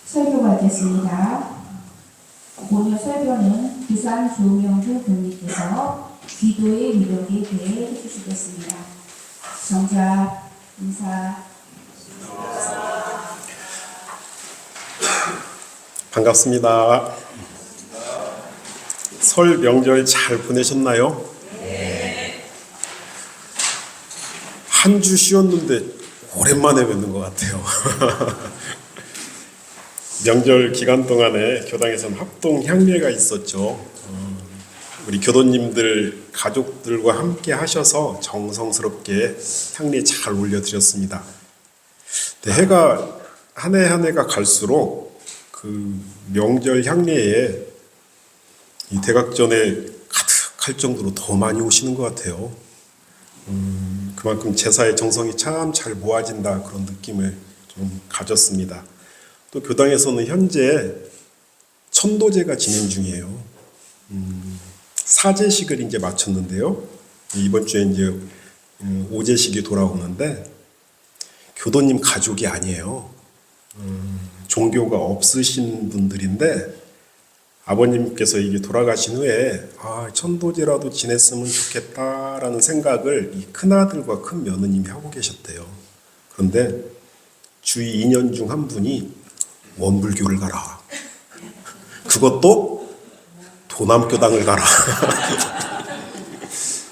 설교가 됐습니다. 오늘 설교는 부산 조명주 교님께서 기도의 위력에 대해 해주시겠습니다. 정자 인사. 반갑습니다. 설 명절 잘 보내셨나요? 한 주 쉬었는데 오랜만에 뵙는 것 같아요. 명절 기간 동안에 교당에서는 합동 향례가 있었죠. 우리 교도님들 가족들과 함께 하셔서 정성스럽게 향례 잘 올려드렸습니다. 해가 한 해 한 해가 갈수록 그 명절 향례에 이 대각전에 가득할 정도로 더 많이 오시는 것 같아요. 그만큼 제사의 정성이 참 잘 모아진다 그런 느낌을 좀 가졌습니다. 또 교당에서는 현재 천도제가 진행 중이에요. 사제식을 이제 마쳤는데요. 이번 주에 이제 오제식이 돌아오는데 교도님 가족이 아니에요. 종교가 없으신 분들인데 아버님께서 이게 돌아가신 후에 천도제라도 지냈으면 좋겠다라는 생각을 이 큰아들과 큰 며느님이 하고 계셨대요. 그런데 주위 2년 중 한 분이 원불교를 가라. 그것도 도남교당을 가라.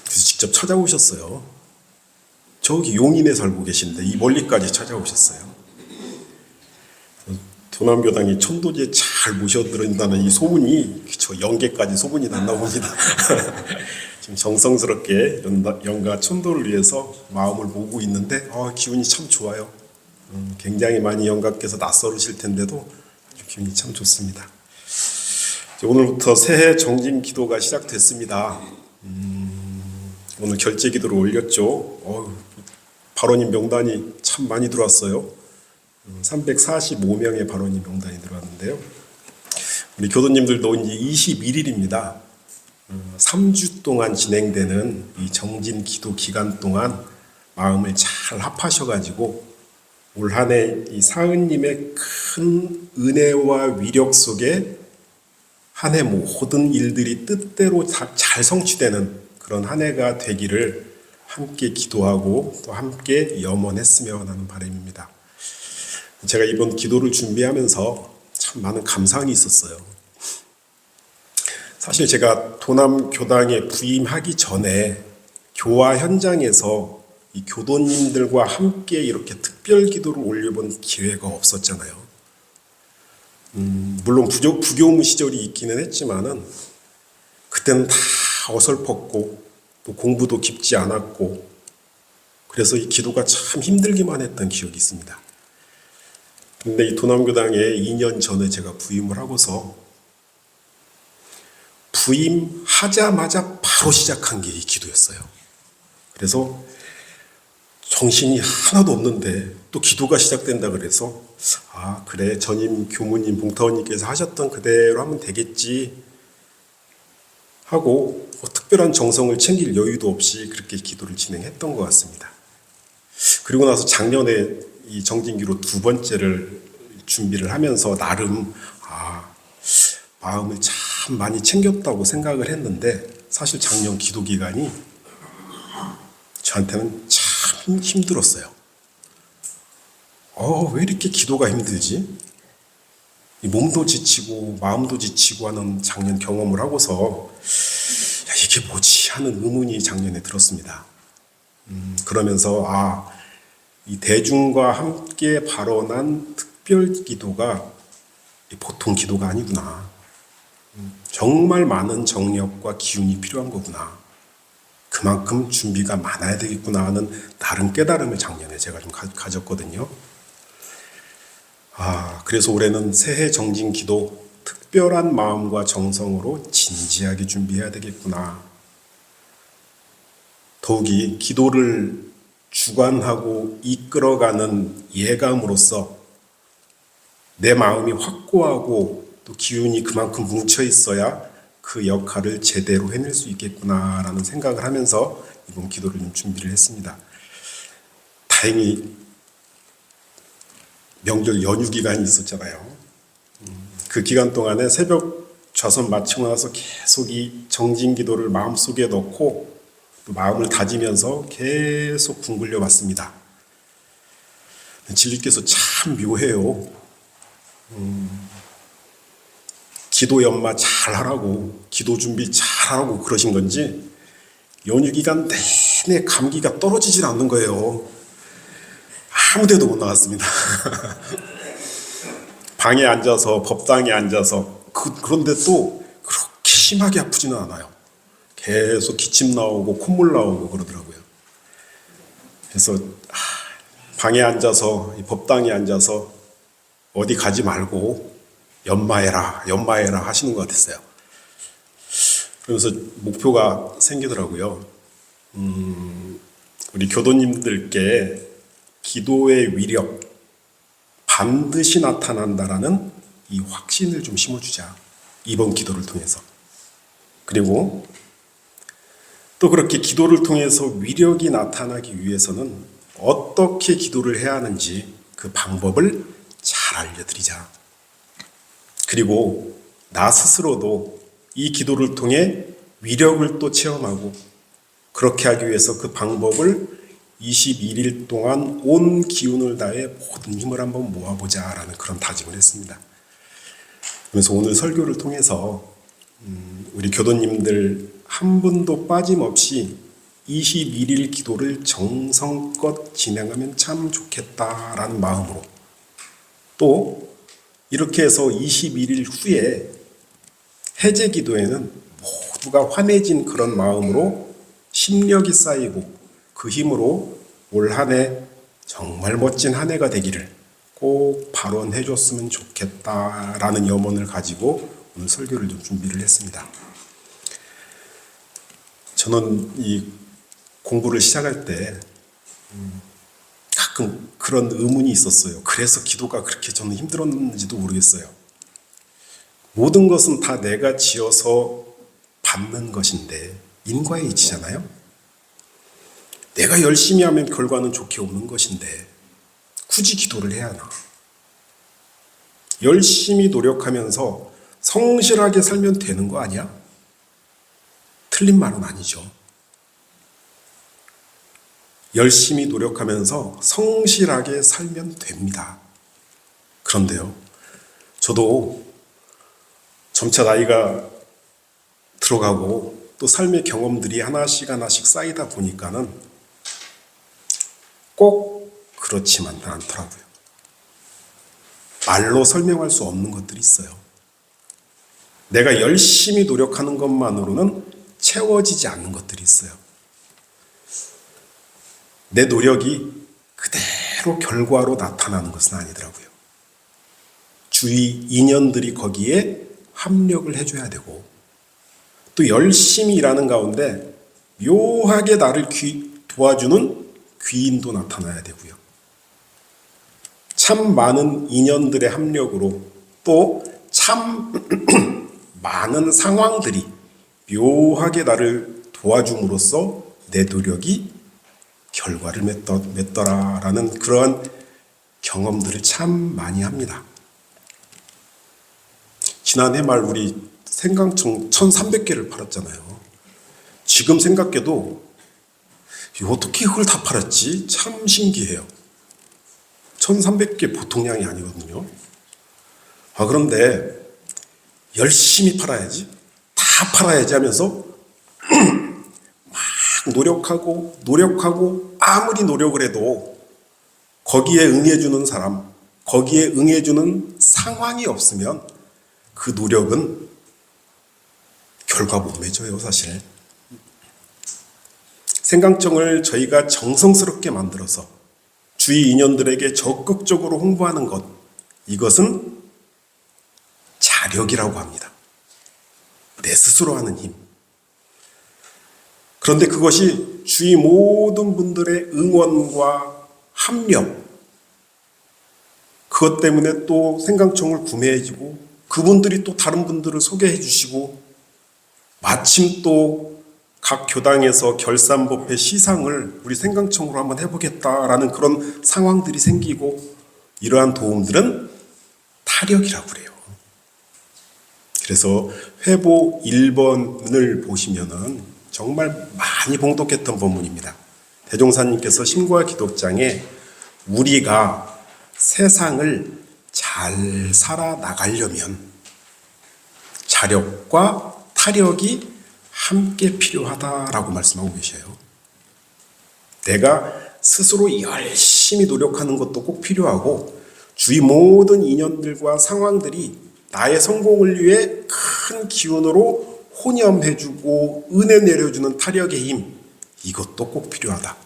그래서 직접 찾아오셨어요. 저기 용인에 살고 계신데 이 멀리까지 찾아오셨어요. 도남교당이 천도제 잘 모셔드린다는 이 소문이 저 영계까지 소문이 났나 봅니다. 지금 정성스럽게 영가 천도를 위해서 마음을 모으고 있는데 기운이 참 좋아요. 굉장히 많이 영가께서 낯설으실 텐데도 기분이 참 좋습니다. 오늘부터 새해 정진 기도가 시작됐습니다. 오늘 결제 기도를 올렸죠. 발원인 명단이 참 많이 들어왔어요. 345명의 발원인 명단이 들어왔는데요. 우리 교도님들도 이제 21일입니다. 3주 동안 진행되는 이 정진 기도 기간 동안 마음을 잘 합하셔가지고 올 한 해 이 사은님의 큰 은혜와 위력 속에 한 해 모든 일들이 뜻대로 잘 성취되는 그런 한 해가 되기를 함께 기도하고 또 함께 염원했으면 하는 바람입니다. 제가 이번 기도를 준비하면서 참 많은 감상이 있었어요. 사실 제가 도남교당에 부임하기 전에 교화 현장에서 이 교도님들과 함께 이렇게 특별 기도를 올려본 기회가 없었잖아요. 물론 부교무 시절이 있기는 했지만은 그때는 다 어설펐고 또 공부도 깊지 않았고 그래서 이 기도가 참 힘들기만 했던 기억이 있습니다. 근데 이 도남교당에 2년 전에 제가 부임을 하고서 부임하자마자 바로 시작한 게 이 기도였어요. 그래서 정신이 하나도 없는데 또 기도가 시작된다 그래서 그래 전임 교무님 봉타원님께서 하셨던 그대로 하면 되겠지 하고 특별한 정성을 챙길 여유도 없이 그렇게 기도를 진행했던 것 같습니다. 그리고 나서 작년에 이 정진기로 두 번째를 준비를 하면서 나름 마음을 참 많이 챙겼다고 생각을 했는데 사실 작년 기도 기간이 저한테는 참 힘들었어요. 왜 이렇게 기도가 힘들지? 몸도 지치고 마음도 지치고 하는 작년 경험을 하고서 이게 뭐지 하는 의문이 작년에 들었습니다. 그러면서 이 대중과 함께 발언한 특별 기도가 보통 기도가 아니구나. 정말 많은 정력과 기운이 필요한 거구나. 그만큼 준비가 많아야 되겠구나 하는 다른 깨달음을 작년에 제가 좀 가졌거든요. 그래서 올해는 새해 정진 기도 특별한 마음과 정성으로 진지하게 준비해야 되겠구나. 더욱이 기도를 주관하고 이끌어가는 예감으로서 내 마음이 확고하고 또 기운이 그만큼 뭉쳐 있어야 그 역할을 제대로 해낼 수 있겠구나라는 생각을 하면서 이번 기도를 좀 준비를 했습니다. 다행히 명절 연휴 기간이 있었잖아요. 그 기간 동안에 새벽 좌선 마치고 나서 계속 이 정진 기도를 마음속에 넣고 또 마음을 다지면서 계속 궁글려 봤습니다. 진리께서 참 묘해요. 기도 연마 잘하라고, 기도 준비 잘하라고 그러신 건지 연휴 기간 내내 감기가 떨어지질 않는 거예요. 아무 데도 못 나갔습니다. 방에 앉아서 법당에 앉아서 그런데 또 그렇게 심하게 아프지는 않아요. 계속 기침 나오고 콧물 나오고 그러더라고요. 그래서 방에 앉아서 법당에 앉아서 어디 가지 말고 연마해라 하시는 것 같았어요. 그러면서 목표가 생기더라고요. 우리 교도님들께 기도의 위력 반드시 나타난다라는 이 확신을 좀 심어주자. 이번 기도를 통해서. 그리고 또 그렇게 기도를 통해서 위력이 나타나기 위해서는 어떻게 기도를 해야 하는지 그 방법을 잘 알려드리자. 그리고 나 스스로도 이 기도를 통해 위력을 또 체험하고 그렇게 하기 위해서 그 방법을 21일 동안 온 기운을 다해 모든 힘을 한번 모아보자라는 그런 다짐을 했습니다. 그래서 오늘 설교를 통해서 우리 교도님들 한 분도 빠짐없이 21일 기도를 정성껏 진행하면 참 좋겠다라는 마음으로 또 이렇게 해서 21일 후에 해제 기도에는 모두가 환해진 그런 마음으로 심력이 쌓이고 그 힘으로 올 한 해 정말 멋진 한 해가 되기를 꼭 발언해 줬으면 좋겠다라는 염원을 가지고 오늘 설교를 좀 준비를 했습니다. 저는 이 공부를 시작할 때 가끔 그런 의문이 있었어요. 그래서 기도가 그렇게 저는 힘들었는지도 모르겠어요. 모든 것은 다 내가 지어서 받는 것인데 인과의 이치잖아요. 내가 열심히 하면 결과는 좋게 오는 것인데 굳이 기도를 해야 하나? 열심히 노력하면서 성실하게 살면 되는 거 아니야? 틀린 말은 아니죠. 열심히 노력하면서 성실하게 살면 됩니다. 그런데요, 저도 점차 나이가 들어가고 또 삶의 경험들이 하나씩 쌓이다 보니까는 꼭 그렇지만은 않더라고요. 말로 설명할 수 없는 것들이 있어요. 내가 열심히 노력하는 것만으로는 채워지지 않는 것들이 있어요. 내 노력이 그대로 결과로 나타나는 것은 아니더라고요. 주위 인연들이 거기에 합력을 해줘야 되고 또 열심히 일하는 가운데 묘하게 나를 도와주는 귀인도 나타나야 되고요. 참 많은 인연들의 합력으로 또 참 많은 상황들이 묘하게 나를 도와줌으로써 내 노력이 결과를 맺더라라는 그러한 경험들을 참 많이 합니다. 지난해 말 우리 생강청 1,300개를 팔았잖아요. 지금 생각해도 어떻게 그걸 다 팔았지? 참 신기해요. 1,300개 보통 양이 아니거든요. 그런데 열심히 팔아야지, 다 팔아야지 하면서 막 노력하고 아무리 노력을 해도 거기에 응해주는 사람, 거기에 응해주는 상황이 없으면 그 노력은 결과 못 맺어요, 사실. 생강청을 저희가 정성스럽게 만들어서 주위 인연들에게 적극적으로 홍보하는 것, 이것은 자력이라고 합니다. 내 스스로 하는 힘. 그런데 그것이 주위 모든 분들의 응원과 합력, 그것 때문에 또 생강청을 구매해주고 그분들이 또 다른 분들을 소개해 주시고 마침 또 각 교당에서 결산법회 시상을 우리 생강청으로 한번 해보겠다라는 그런 상황들이 생기고 이러한 도움들은 타력이라고 그래요. 그래서 회보 1번을 보시면은 정말 많이 봉독했던 본문입니다. 대종사님께서 신과 기독장에 우리가 세상을 잘 살아나가려면 자력과 타력이 함께 필요하다라고 말씀하고 계셔요. 내가 스스로 열심히 노력하는 것도 꼭 필요하고 주위 모든 인연들과 상황들이 나의 성공을 위해 큰 기운으로 혼염해주고 은혜 내려주는 타력의 힘, 이것도 꼭 필요하다.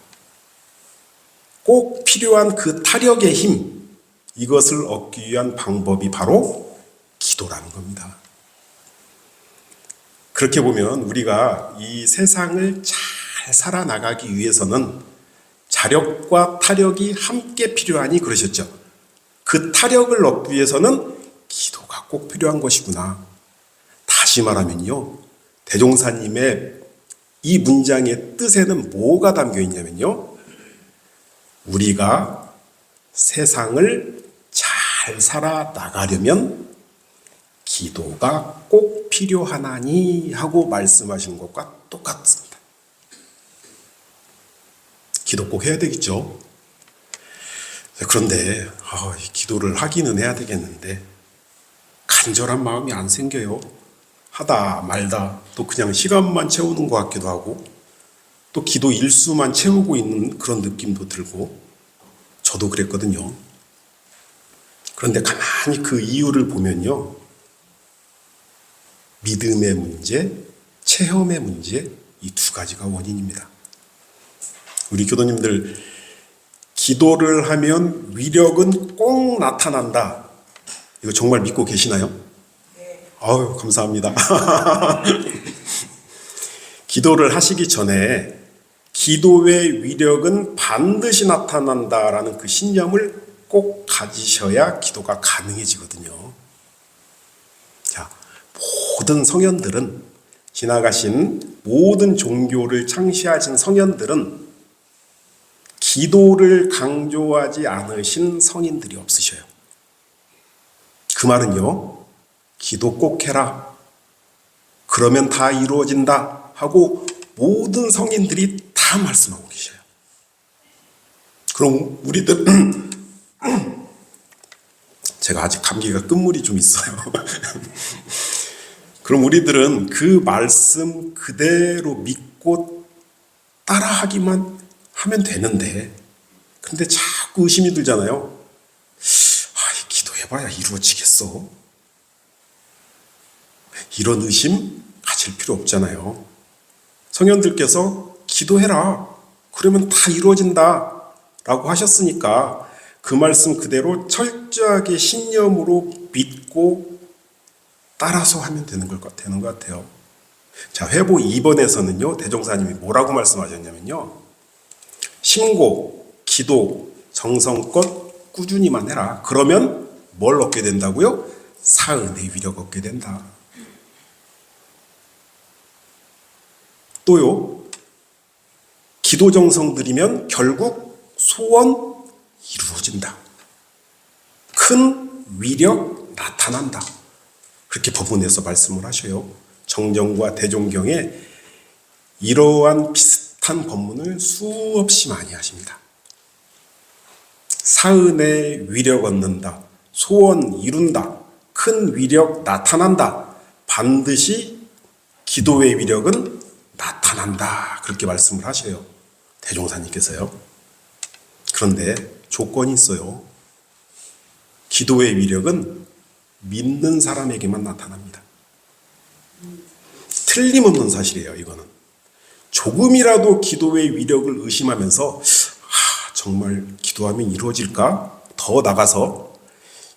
꼭 필요한 그 타력의 힘, 이것을 얻기 위한 방법이 바로 기도라는 겁니다. 그렇게 보면 우리가 이 세상을 잘 살아나가기 위해서는 자력과 타력이 함께 필요하니 그러셨죠. 그 타력을 얻기 위해서는 기도가 꼭 필요한 것이구나. 다시 말하면요, 대종사님의 이 문장의 뜻에는 뭐가 담겨 있냐면요, 우리가 세상을 잘 살아나가려면 기도가 꼭 필요하나니 하고 말씀하신 것과 똑같습니다. 기도 꼭 해야 되겠죠. 그런데 기도를 하기는 해야 되겠는데 간절한 마음이 안 생겨요. 하다 말다 또 그냥 시간만 채우는 것 같기도 하고 또 기도 일수만 채우고 있는 그런 느낌도 들고 저도 그랬거든요. 그런데 가만히 그 이유를 보면요, 믿음의 문제, 체험의 문제, 이 두 가지가 원인입니다. 우리 교도님들, 기도를 하면 위력은 꼭 나타난다. 이거 정말 믿고 계시나요? 네. 아유, 감사합니다. 기도를 하시기 전에 기도의 위력은 반드시 나타난다라는 그 신념을 꼭 가지셔야 기도가 가능해지거든요. 자, 모든 성현들은, 지나가신 모든 종교를 창시하신 성현들은 기도를 강조하지 않으신 성인들이 없으셔요. 그 말은요, 기도 꼭 해라, 그러면 다 이루어진다 하고 모든 성인들이 다 말씀하고 계셔요. 그럼 우리들 제가 아직 감기가 끝물이 좀 있어요. 그럼 우리들은 그 말씀 그대로 믿고 따라하기만 하면 되는데, 근데 자꾸 의심이 들잖아요. 기도해봐야 이루어지겠어? 이런 의심 가질 필요 없잖아요. 성현들께서 기도해라, 그러면 다 이루어진다 라고 하셨으니까 그 말씀 그대로 철저하게 신념으로 믿고 따라서 하면 되는 것 같아요. 자, 회보 2번에서는요, 대종사님이 뭐라고 말씀하셨냐면요, 심고, 기도, 정성껏 꾸준히만 해라. 그러면 뭘 얻게 된다고요? 사은의 위력 얻게 된다. 또요, 기도 정성 들이면 결국 소원 이루어진다. 큰 위력 나타난다. 그렇게 법문에서 말씀을 하셔요. 정정과 대종경에 이러한 비슷한 법문을 수없이 많이 하십니다. 사은의 위력 얻는다, 소원 이룬다, 큰 위력 나타난다, 반드시 기도의 위력은 나타난다, 그렇게 말씀을 하셔요, 대종사님께서요. 그런데 조건이 있어요. 기도의 위력은 믿는 사람에게만 나타납니다. 틀림없는 사실이에요. 이거는 조금이라도 기도의 위력을 의심하면서 정말 기도하면 이루어질까? 더 나가서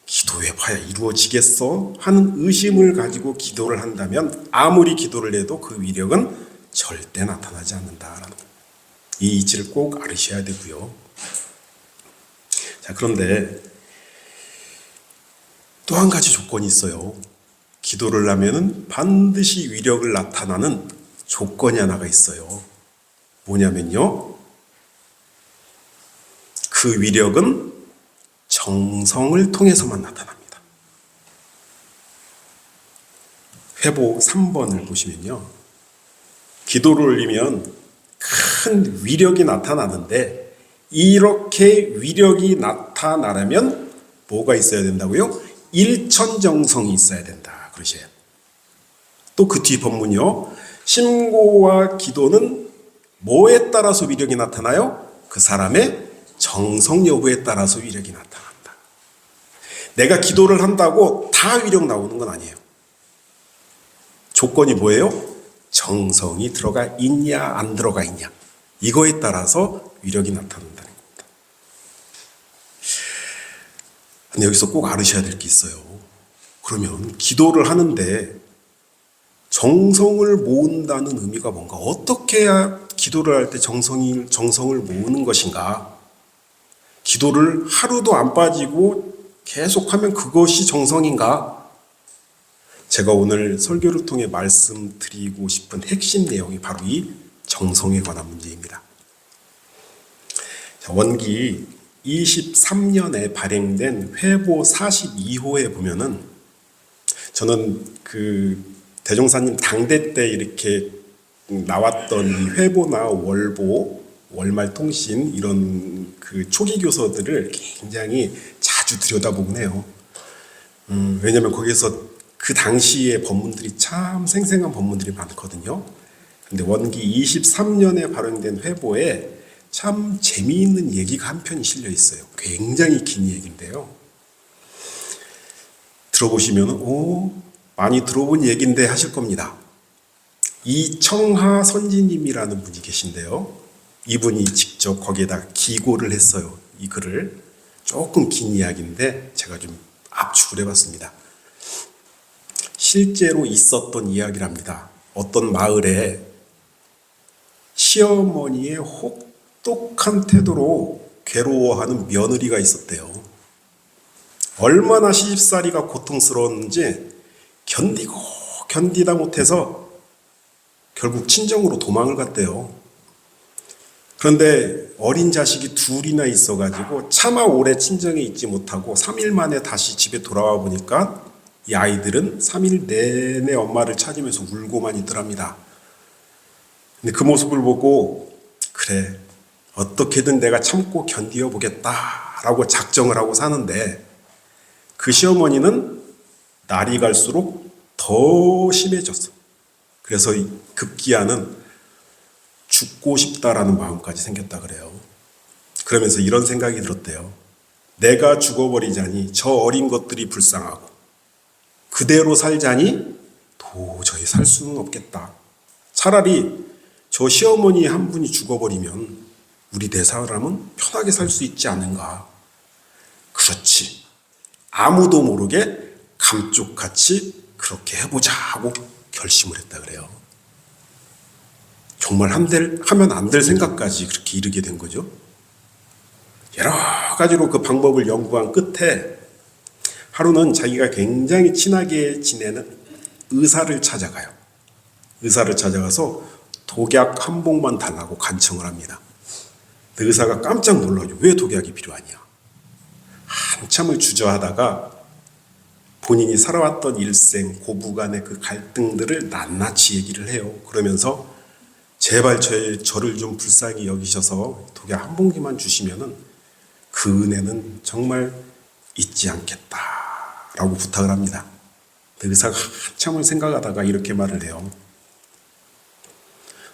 기도해봐야 이루어지겠어? 하는 의심을 가지고 기도를 한다면 아무리 기도를 해도 그 위력은 절대 나타나지 않는다라는 이 이치를 꼭 알으셔야 되고요. 자, 그런데 또 한 가지 조건이 있어요. 기도를 하면은 반드시 위력을 나타나는 조건이 하나가 있어요. 뭐냐면요, 그 위력은 정성을 통해서만 나타납니다. 회복 3번을 보시면요. 기도를 올리면 큰 위력이 나타나는데 이렇게 위력이 나타나려면 뭐가 있어야 된다고요? 일천정성이 있어야 된다. 그러셔요. 또 그 뒤 본문이요. 심고와 기도는 뭐에 따라서 위력이 나타나요? 그 사람의 정성 여부에 따라서 위력이 나타난다. 내가 기도를 한다고 다 위력 나오는 건 아니에요. 조건이 뭐예요? 정성이 들어가 있냐 안 들어가 있냐. 이거에 따라서 위력이 나타난다는 겁니다. 근데 여기서 꼭 알으셔야 될 게 있어요. 그러면 기도를 하는데 정성을 모은다는 의미가 뭔가? 어떻게 해야 기도를 할 때 정성을 모으는 것인가? 기도를 하루도 안 빠지고 계속하면 그것이 정성인가? 제가 오늘 설교를 통해 말씀드리고 싶은 핵심 내용이 바로 이 정성에 관한 문제입니다. 원기 23년에 발행된 회보 42호에 보면은 저는 그 대종사님 당대 때 이렇게 나왔던 이 회보나 월보, 월말통신 이런 그 초기 교서들을 굉장히 자주 들여다보곤 해요. 왜냐하면 거기에서 그 당시의 법문들이 참 생생한 법문들이 많거든요. 근데 원기 23년에 발행된 회보에 참 재미있는 얘기가 한 편이 실려 있어요. 굉장히 긴 얘기인데요. 들어보시면 많이 들어본 얘기인데 하실 겁니다. 이청하 선지님이라는 분이 계신데요. 이분이 직접 거기에다 기고를 했어요. 이 글을. 조금 긴 이야기인데 제가 좀 압축을 해봤습니다. 실제로 있었던 이야기랍니다. 어떤 마을에 시어머니의 혹독한 태도로 괴로워하는 며느리가 있었대요. 얼마나 시집살이가 고통스러웠는지 견디다 못해서 결국 친정으로 도망을 갔대요. 그런데 어린 자식이 둘이나 있어가지고 차마 오래 친정에 있지 못하고 3일 만에 다시 집에 돌아와 보니까 이 아이들은 3일 내내 엄마를 찾으면서 울고만 있더랍니다. 근데 그 모습을 보고 그래 어떻게든 내가 참고 견디어 보겠다라고 작정을 하고 사는데 그 시어머니는 날이 갈수록 더 심해졌어. 그래서 급기야는 죽고 싶다라는 마음까지 생겼다 그래요. 그러면서 이런 생각이 들었대요. 내가 죽어버리자니 저 어린 것들이 불쌍하고 그대로 살자니 도저히 살 수는 없겠다. 차라리 저 시어머니 한 분이 죽어버리면 우리 네 사람은 편하게 살 수 있지 않은가. 그렇지. 아무도 모르게 감쪽같이 그렇게 해보자 하고 결심을 했다 그래요. 정말 하면 안 될 생각까지 그렇게 이르게 된 거죠. 여러 가지로 그 방법을 연구한 끝에 하루는 자기가 굉장히 친하게 지내는 의사를 찾아가요. 의사를 찾아가서 독약 한 봉만 달라고 간청을 합니다. 의사가 깜짝 놀라죠. 왜 독약이 필요하냐. 한참을 주저하다가 본인이 살아왔던 일생, 고부간의 그 갈등들을 낱낱이 얘기를 해요. 그러면서 제발 저를 좀 불쌍히 여기셔서 독약 한 봉지만 주시면은 그 은혜는 정말 잊지 않겠다라고 부탁을 합니다. 의사가 한참을 생각하다가 이렇게 말을 해요.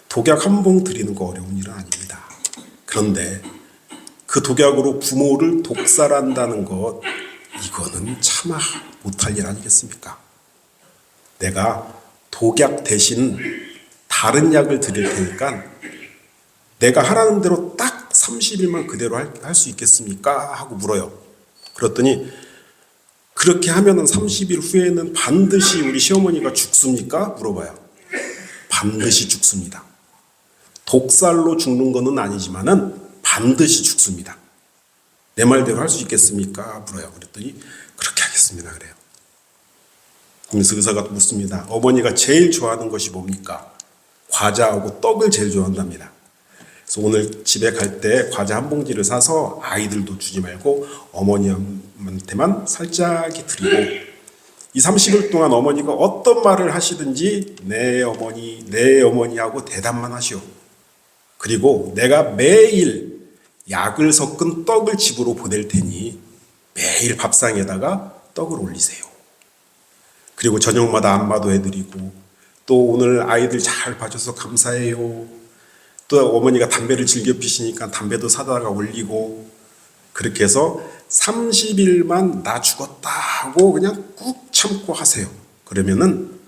독약 한 봉 드리는 거 어려운 일은 아닙니다. 그런데 그 독약으로 부모를 독살한다는 것, 이거는 차마 못할 일 아니겠습니까? 내가 독약 대신 다른 약을 드릴 테니까 내가 하라는 대로 딱 30일만 그대로 할 수 있겠습니까? 하고 물어요. 그랬더니 그렇게 하면은 30일 후에는 반드시 우리 시어머니가 죽습니까? 물어봐요. 반드시 죽습니다. 독살로 죽는 거는 아니지만은 반드시 죽습니다. 내 말대로 할 수 있겠습니까? 물어요. 그랬더니 그렇게 하겠습니다. 그래요. 그래서 의사가 묻습니다. 어머니가 제일 좋아하는 것이 뭡니까? 과자하고 떡을 제일 좋아한답니다. 그래서 오늘 집에 갈 때 과자 한 봉지를 사서 아이들도 주지 말고 어머니한테만 살짝이 드리고 이 30일 동안 어머니가 어떤 말을 하시든지 네 어머니, 네 어머니 하고 대답만 하시오. 그리고 내가 매일 약을 섞은 떡을 집으로 보낼 테니 매일 밥상에다가 떡을 올리세요. 그리고 저녁마다 안마도 해드리고 또 오늘 아이들 잘 봐줘서 감사해요. 또 어머니가 담배를 즐겨 피시니까 담배도 사다가 올리고 그렇게 해서 30일만 나 죽었다 하고 그냥 꾹 참고 하세요. 그러면은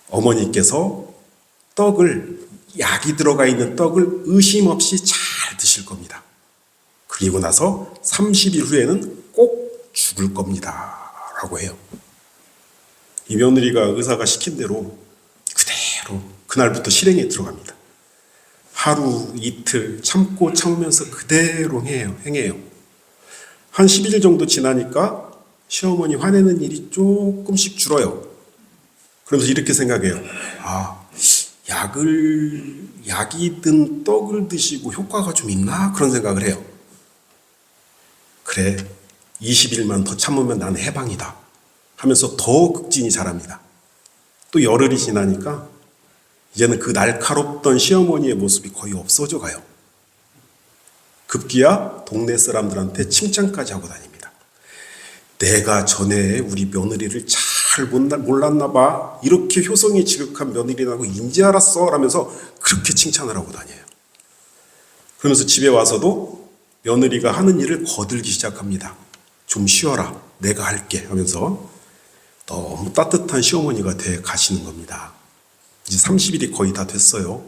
어머니께서 떡을 약이 들어가 있는 떡을 의심 없이 잘 드실 겁니다. 그리고 나서 30일 후에는 꼭 죽을 겁니다. 라고 해요. 이 며느리가 의사가 시킨 대로 그대로 그날부터 실행에 들어갑니다. 하루 이틀 참고 참으면서 그대로 행해요. 한 11일 정도 지나니까 시어머니 화내는 일이 조금씩 줄어요. 그러면서 이렇게 생각해요. 약이 든 떡을 드시고 효과가 좀 있나? 그런 생각을 해요. 그래, 20일만 더 참으면 나는 해방이다 하면서 더 극진히 자랍니다. 또 열흘이 지나니까 이제는 그 날카롭던 시어머니의 모습이 거의 없어져 가요. 급기야 동네 사람들한테 칭찬까지 하고 다닙니다. 내가 전에 우리 며느리를 잘 몰랐나 봐. 이렇게 효성이 지극한 며느리라고 인지 알았어. 라면서 그렇게 칭찬을 하고 다녀요. 그러면서 집에 와서도 며느리가 하는 일을 거들기 시작합니다. 좀 쉬어라. 내가 할게. 하면서 너무 따뜻한 시어머니가 돼 가시는 겁니다. 이제 30일이 거의 다 됐어요.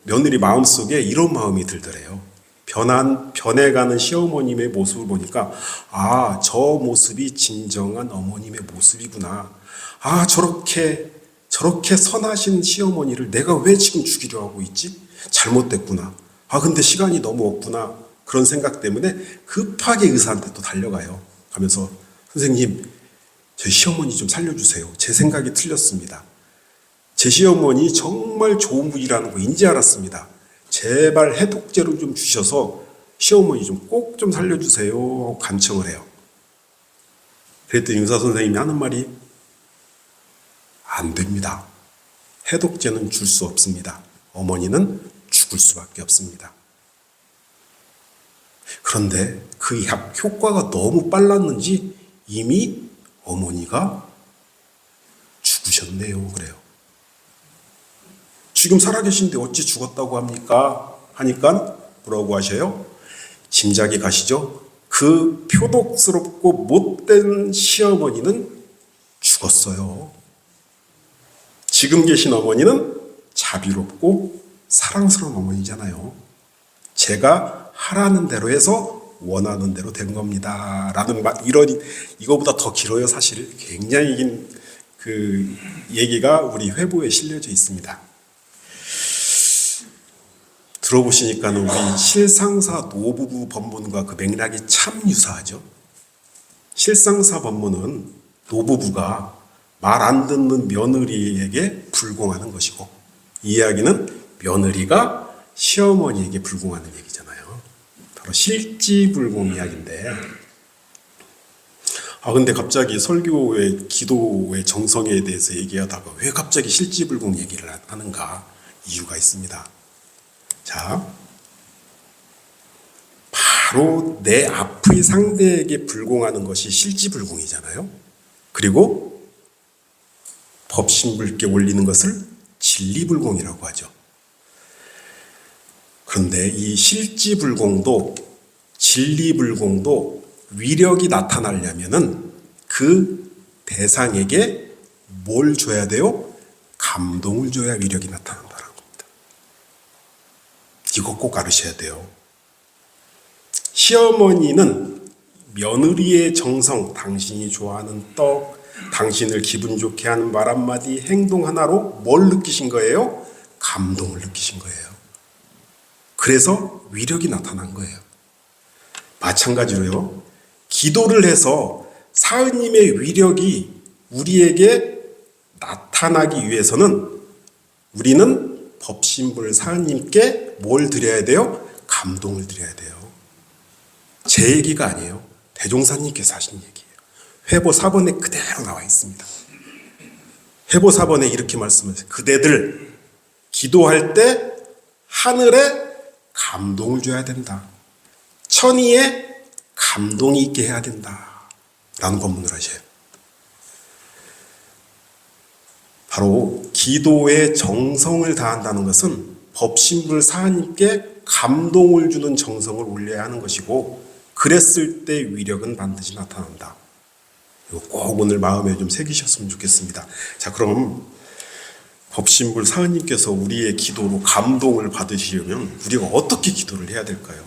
며느리 마음속에 이런 마음이 들더래요. 변해가는 시어머님의 모습을 보니까 저 모습이 진정한 어머님의 모습이구나. 저렇게 선하신 시어머니를 내가 왜 지금 죽이려 하고 있지? 잘못됐구나. 근데 시간이 너무 없구나. 그런 생각 때문에 급하게 의사한테 또 달려가요. 가면서 선생님, 저희 시어머니 좀 살려주세요. 제 생각이 틀렸습니다. 제 시어머니 정말 좋은 분이라는 거 인지 알았습니다. 제발 해독제로 좀 주셔서 시어머니 좀 꼭 좀 살려주세요 하고 간청을 해요. 그랬더니 의사 선생님이 하는 말이 안 됩니다. 해독제는 줄 수 없습니다. 어머니는 죽을 수밖에 없습니다. 그런데 그 약 효과가 너무 빨랐는지 이미 어머니가 죽으셨네요. 그래요. 지금 살아계신데 어찌 죽었다고 합니까? 하니까 뭐라고 하셔요? 짐작이 가시죠? 그 표독스럽고 못된 시어머니는 죽었어요. 지금 계신 어머니는 자비롭고 사랑스러운 어머니잖아요. 제가 하라는 대로 해서 원하는 대로 된 겁니다. 라는 이거보다 더 길어요. 사실 굉장히 긴 그 얘기가 우리 회보에 실려져 있습니다. 들어보시니까는 우리 실상사 노부부 법문과 그 맥락이 참 유사하죠. 실상사 법문은 노부부가 말 안 듣는 며느리에게 불공하는 것이고, 이 이야기는 며느리가 시어머니에게 불공하는 얘기잖아요. 바로 실지불공 이야기인데, 근데 갑자기 설교의 기도의 정성에 대해서 얘기하다가 왜 갑자기 실지불공 얘기를 하는가? 이유가 있습니다. 자, 바로 내 앞의 상대에게 불공하는 것이 실지불공이잖아요. 그리고 법신불께 올리는 것을 진리불공이라고 하죠. 그런데 이 실지불공도 진리불공도 위력이 나타나려면은 그 대상에게 뭘 줘야 돼요? 감동을 줘야 위력이 나타난다는 겁니다. 이거 꼭 알으셔야 돼요. 시어머니는 며느리의 정성, 당신이 좋아하는 떡, 당신을 기분 좋게 하는 말 한마디, 행동 하나로 뭘 느끼신 거예요? 감동을 느끼신 거예요. 그래서 위력이 나타난 거예요. 마찬가지로요. 기도를 해서 사은님의 위력이 우리에게 나타나기 위해서는 우리는 법신불 사은님께 뭘 드려야 돼요? 감동을 드려야 돼요. 제 얘기가 아니에요. 대종사님께서 하신 얘기예요. 회보 4번에 그대로 나와 있습니다. 회보 4번에 이렇게 말씀하세요. 그대들 기도할 때 하늘에 감동을 줘야 된다. 천의에 감동이 있게 해야 된다. 라는 법문을 하셔요. 바로 기도에 정성을 다한다는 것은 법신불 사하님께 감동을 주는 정성을 올려야 하는 것이고, 그랬을 때 위력은 반드시 나타난다. 이거 꼭 오늘 마음에 좀 새기셨으면 좋겠습니다. 자, 그럼 법신불 사하님께서 우리의 기도로 감동을 받으시려면 우리가 어떻게 기도를 해야 될까요?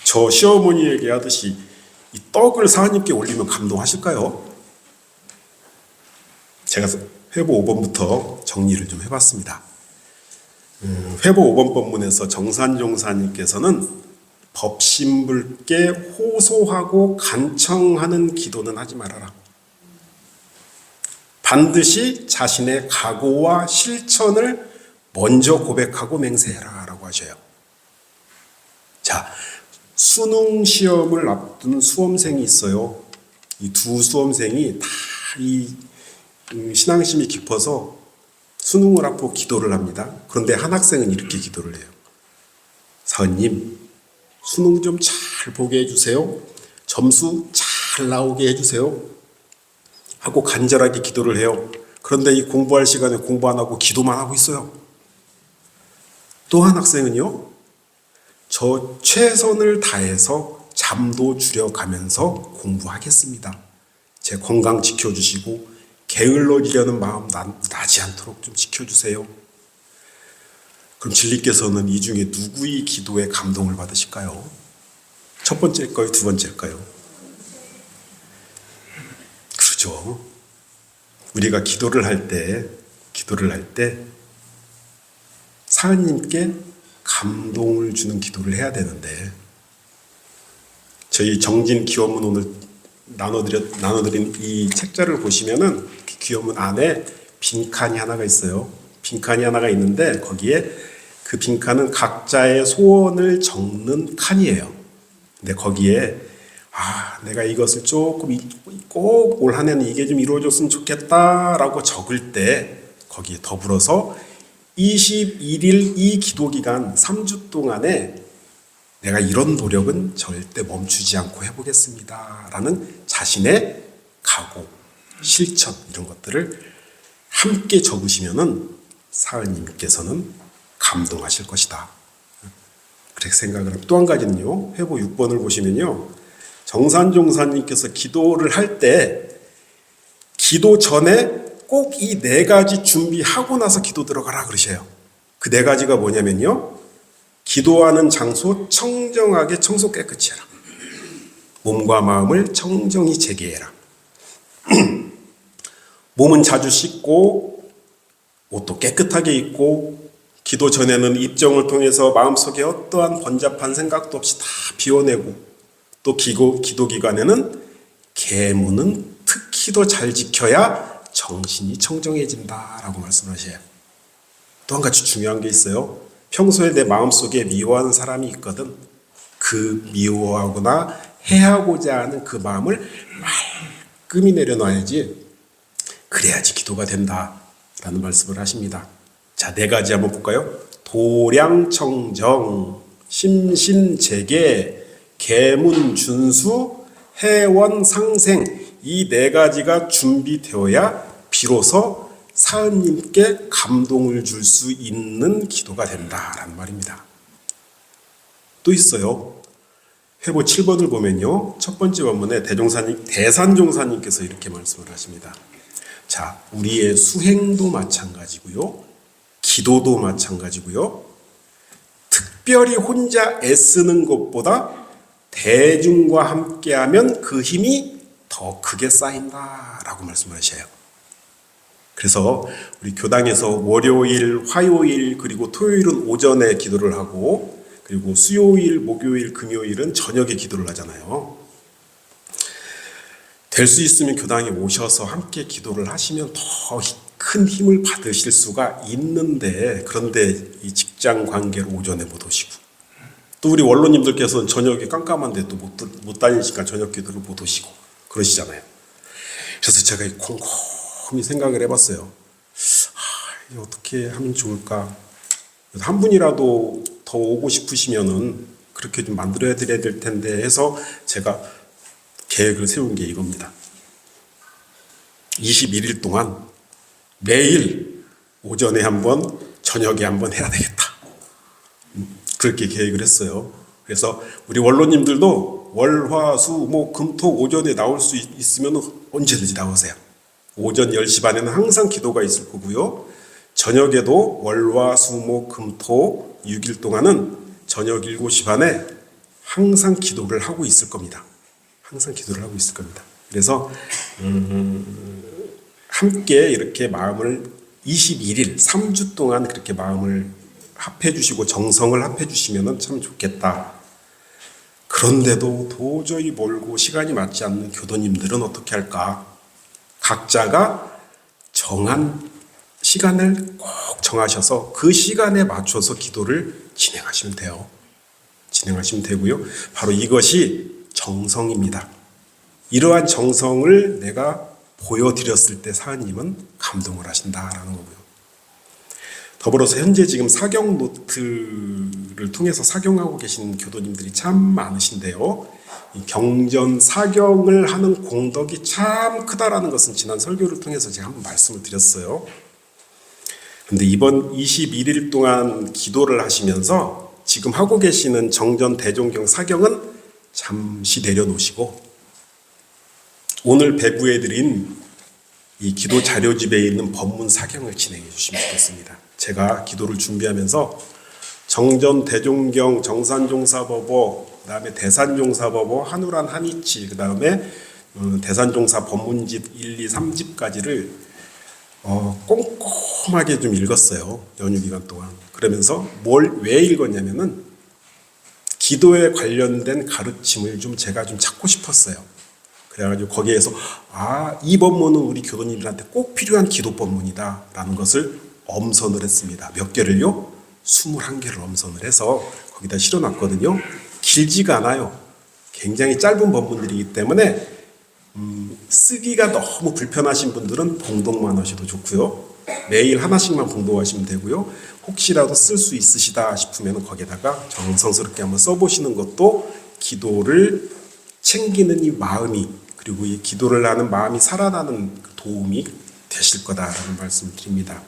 저 시어머니에게 하듯이 이 떡을 사하님께 올리면 감동하실까요? 제가 회보 5번부터 정리를 좀 해봤습니다. 회보 5번 법문에서 정산종사님께서는 법신불께 호소하고 간청하는 기도는 하지 말아라. 반드시 자신의 각오와 실천을 먼저 고백하고 맹세해라 라고 하셔요. 자, 수능 시험을 앞둔 수험생이 있어요. 이 두 수험생이 다 이 신앙심이 깊어서 수능을 앞두고 기도를 합니다. 그런데 한 학생은 이렇게 기도를 해요. 사은님, 수능 좀 잘 보게 해주세요. 점수 잘 나오게 해주세요. 하고 간절하게 기도를 해요. 그런데 이 공부할 시간에 공부 안 하고 기도만 하고 있어요. 또 한 학생은요, 저 최선을 다해서 잠도 줄여가면서 공부하겠습니다. 제 건강 지켜주시고 게을러지려는 마음 나지 않도록 좀 지켜주세요. 그럼 진리께서는 이 중에 누구의 기도에 감동을 받으실까요? 첫 번째일까요? 두 번째일까요? 그렇죠. 우리가 기도를 할 때 사은님께 감동을 주는 기도를 해야 되는데, 저희 정진 기원문 오늘 나눠드린 이 책자를 보시면은 그 기원문 안에 빈칸이 하나가 있어요. 빈칸이 하나가 있는데 거기에 그 빈칸은 각자의 소원을 적는 칸이에요. 근데 거기에 내가 이것을 조금 꼭 올 한 해는 이게 좀 이루어졌으면 좋겠다라고 적을 때 거기에 더불어서 21일 이 기도기간 3주 동안에 내가 이런 노력은 절대 멈추지 않고 해보겠습니다 라는 자신의 각오, 실천 이런 것들을 함께 적으시면은 사은님께서는 감동하실 것이다. 그렇게 생각을 합니다. 또 한 가지는요, 회보 6번을 보시면요, 정산종사님께서 기도를 할 때 기도 전에 꼭 이 네 가지 준비하고 나서 기도 들어가라 그러셔요. 그 네 가지가 뭐냐면요, 기도하는 장소 청정하게 청소 깨끗이 해라. 몸과 마음을 청정히 재개해라. 몸은 자주 씻고 옷도 깨끗하게 입고, 기도 전에는 입정을 통해서 마음속에 어떠한 번잡한 생각도 없이 다 비워내고, 또 기도 기간에는 계문은 특히 더 잘 지켜야 정신이 청정해진다라고 말씀하셔요. 또 한 가지 중요한 게 있어요. 평소에 내 마음속에 미워하는 사람이 있거든. 그 미워하거나 해하고자 하는 그 마음을 말끔히 내려놔야지, 그래야지 기도가 된다라는 말씀을 하십니다. 자, 네 가지 한번 볼까요? 도량청정, 심신재계, 계문준수, 해원상생, 이 네 가지가 준비되어야 비로소 사은님께 감동을 줄 수 있는 기도가 된다라는 말입니다. 또 있어요. 회보 7번을 보면요, 첫 번째 원문에 대산종사님께서 이렇게 말씀을 하십니다. 자, 우리의 수행도 마찬가지고요, 기도도 마찬가지고요, 특별히 혼자 애쓰는 것보다 대중과 함께하면 그 힘이 더 크게 쌓인다라고 말씀하셔요. 그래서 우리 교당에서 월요일, 화요일, 그리고 토요일은 오전에 기도를 하고, 그리고 수요일, 목요일, 금요일은 저녁에 기도를 하잖아요. 될 수 있으면 교당에 오셔서 함께 기도를 하시면 더 큰 힘을 받으실 수가 있는데, 그런데 이 직장 관계로 오전에 못 오시고, 또 우리 원로님들께서는 저녁에 깜깜한데 또 못 다니시니까 저녁 기도를 못 오시고 그러시잖아요. 그래서 제가 곰곰이 생각을 해봤어요. 이게 어떻게 하면 좋을까? 한 분이라도 더 오고 싶으시면은 그렇게 좀 만들어야 드려야 될 텐데 해서 제가 계획을 세운 게 이겁니다. 21일 동안 매일 오전에 한 번, 저녁에 한 번 해야 되겠다. 그렇게 계획을 했어요. 그래서 우리 원로님들도 월, 화, 수, 목, 금, 토 오전에 나올 수 있으면 언제든지 나오세요. 오전 10시 반에는 항상 기도가 있을 거고요. 저녁에도 월, 화, 수, 목, 금, 토 6일 동안은 저녁 7시 반에 항상 기도를 하고 있을 겁니다. 항상 기도를 하고 있을 겁니다. 그래서 함께 이렇게 마음을 21일, 3주 동안 그렇게 마음을 합해 주시고 정성을 합해 주시면 참 좋겠다. 그런데도 도저히 멀고 시간이 맞지 않는 교도님들은 어떻게 할까? 각자가 정한 시간을 꼭 정하셔서 그 시간에 맞춰서 기도를 진행하시면 돼요. 진행하시면 되고요. 바로 이것이 정성입니다. 이러한 정성을 내가 보여드렸을 때 사은님은 감동을 하신다라는 거고요. 더불어서 현재 지금 사경 노트를 통해서 사경하고 계신 교도님들이 참 많으신데요. 이 경전 사경을 하는 공덕이 참 크다라는 것은 지난 설교를 통해서 제가 한번 말씀을 드렸어요. 근데 이번 21일 동안 기도를 하시면서 지금 하고 계시는 정전 대종경 사경은 잠시 내려놓으시고 오늘 배부해드린 이 기도 자료집에 있는 법문 사경을 진행해 주시면 좋겠습니다. 제가 기도를 준비하면서 정전 대종경 정산종사법어, 그 다음에 대산종사법어, 한우란 한이치, 그 다음에 대산종사 법문집 1, 2, 3집까지를 꼼꼼하게 좀 읽었어요. 연휴 기간 동안. 그러면서 왜 읽었냐면은 기도에 관련된 가르침을 제가 찾고 싶었어요. 그래가지고 거기에서 이 법문은 우리 교도님들한테 꼭 필요한 기도 법문이다 라는 것을 엄선을 했습니다. 몇 개를요? 21개를 엄선을 해서 거기다 실어놨거든요. 길지가 않아요. 굉장히 짧은 법문들이기 때문에 쓰기가 너무 불편하신 분들은 봉독만 하셔도 좋고요. 매일 하나씩만 봉독하시면 되고요. 혹시라도 쓸 수 있으시다 싶으면 거기에다가 정성스럽게 한번 써보시는 것도 기도를 챙기는 이 마음이, 그리고 이 기도를 하는 마음이 살아나는 도움이 되실 거다라는 말씀을 드립니다.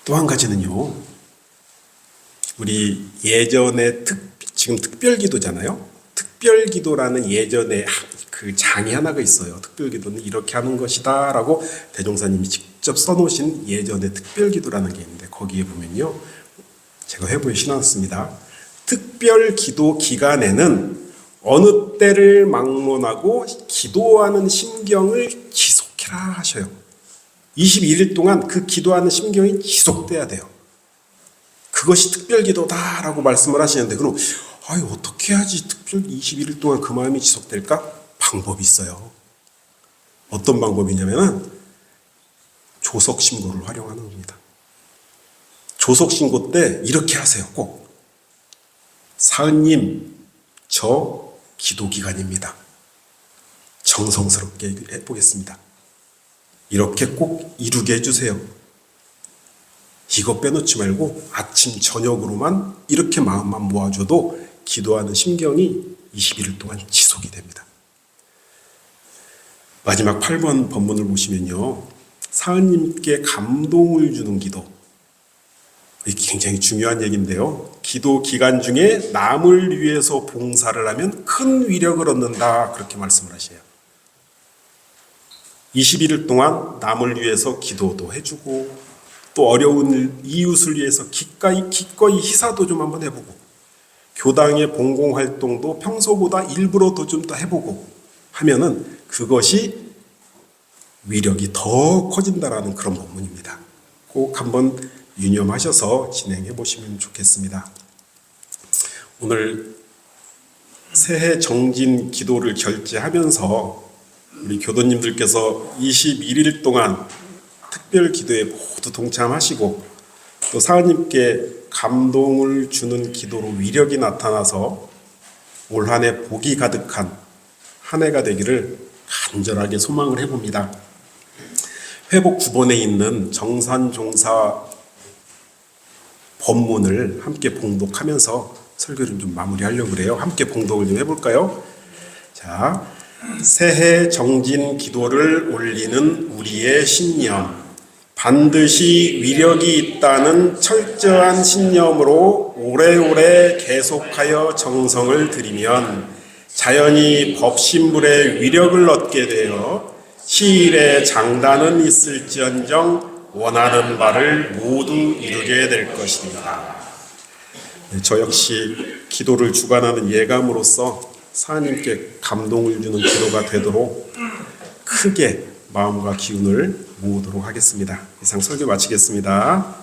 또 한 가지는요, 우리 예전에 지금 특별기도잖아요. 특별기도라는 예전에 그 장이 하나가 있어요. 특별기도는 이렇게 하는 것이다 라고 대종사님이 직접 써놓으신 예전에 특별기도라는 게 있는데 거기에 보면요, 제가 회부에 신었습니다. 특별기도 기간에는 어느 때를 막론하고 기도하는 심경을 지속해라 하셔요. 21일 동안 그 기도하는 심경이 지속돼야 돼요. 그것이 특별기도다라고 말씀을 하시는데, 그럼 어떻게 해야지 21일 동안 그 마음이 지속될까? 방법이 있어요. 어떤 방법이냐면 조석신고를 활용하는 겁니다. 조석신고 때 이렇게 하세요. 꼭 사은님, 저 기도기간입니다. 정성스럽게 해보겠습니다. 이렇게 꼭 이루게 해주세요. 이거 빼놓지 말고 아침 저녁으로만 이렇게 마음만 모아줘도 기도하는 심경이 21일 동안 지속이 됩니다. 마지막 8번 법문을 보시면요, 사은님께 감동을 주는 기도, 이게 굉장히 중요한 얘기인데요. 기도 기간 중에 남을 위해서 봉사를 하면 큰 위력을 얻는다, 그렇게 말씀을 하셔요. 21일 동안 남을 위해서 기도도 해주고 또 어려운 이웃을 위해서 기꺼이 희사도 좀 한번 해보고 교당의 봉공활동도 평소보다 일부러 좀 더 해보고 하면은 그것이 위력이 더 커진다라는 그런 법문입니다. 꼭 한번 유념하셔서 진행해 보시면 좋겠습니다. 오늘 새해 정진 기도를 결제하면서 우리 교도님들께서 21일 동안 특별 기도에 모두 동참하시고 또 사은님께 감동을 주는 기도로 위력이 나타나서 올 한 해 복이 가득한 한 해가 되기를 간절하게 소망을 해봅니다. 회복 9번에 있는 정산종사 법문을 함께 봉독하면서 설교를 좀 마무리하려고 그래요. 함께 봉독을 좀 해볼까요? 자, 새해 정진 기도를 올리는 우리의 신념, 반드시 위력이 있다는 철저한 신념으로 오래오래 계속하여 정성을 들이면 자연히 법신불의 위력을 얻게 되어 시일의 장단은 있을지언정 원하는 바를 모두 이루게 될 것입니다. 저 역시 기도를 주관하는 예감으로서 하나님께 감동을 주는 기도가 되도록 크게 마음과 기운을 모으도록 하겠습니다. 이상 설교 마치겠습니다.